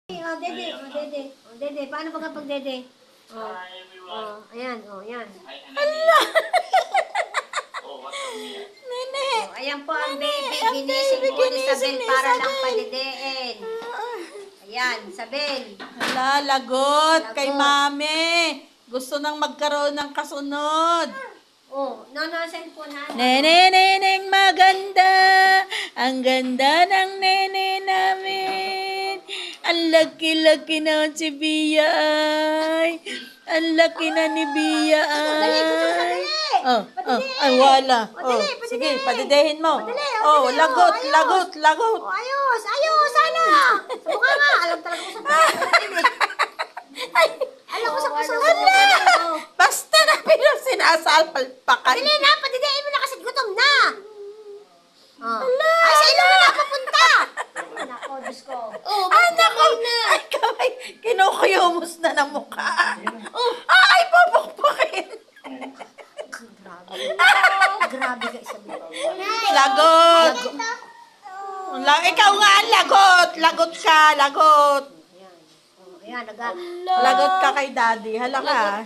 Oh, dede, oh, dede. Oh, dede. Paano ba kapag dede? Oh, oh, ayan, oh, ayan. Hala! Nene! Oh, ayan po ang baby. Ang Ginising baby, po ni ginising Isabel ni para lang Isabel. padidein. Ayan, Isabel. Hala, lagot kay Lagot. mami. Gusto nang magkaroon ng kasunod. Oh, nonosen po na. Nene, neneng maganda. Ang ganda ng nene namin. Ang laki-laki na si Bia ay. Ang laki na ni Bia ay. Oh, oh, ay wala. Oh, sige, padidehin mo. Oh, lagot, lagot, lagot. Oh, ayos, ayos, ano? Sa mukha nga. Alam talaga ko sa Ay, Alam ko sa puso. hala! Basta na pinasinasapalpakan. Dali na, padidein mo na kasi gutom na. Oh. Ay, sa ilong na napapunta. Ay, nako, Diyos ko. Oh, Ay, naku! Ay, kamay! Kinukuyumos na ng mukha. Oh, ay, papukpukin! Grabe ka, Isabel. Lagot! Ikaw nga ang lagot! Lagot ka, lagot! Ayan, Lagot ka kay daddy. Hala ka.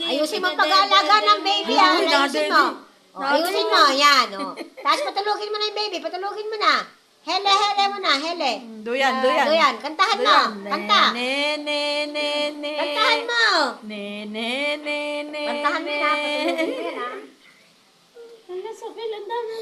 ayusin mo pag-aalaga ng baby, ha? Ay, Ayusin daddy. mo. Oh, ayusin mo, yan, oh. Tapos patulugin mo na yung baby, patulugin mo na. Hele, hele mo na, hele. Duyan, duyan. Duyan, kantahan mo. Kanta. Ne, ne, ne, ne. Kantahan mo. Ne, ne, ne, ne. Kantahan mo na, patulugin mo yan, ha? Hala, Isabel, ang dami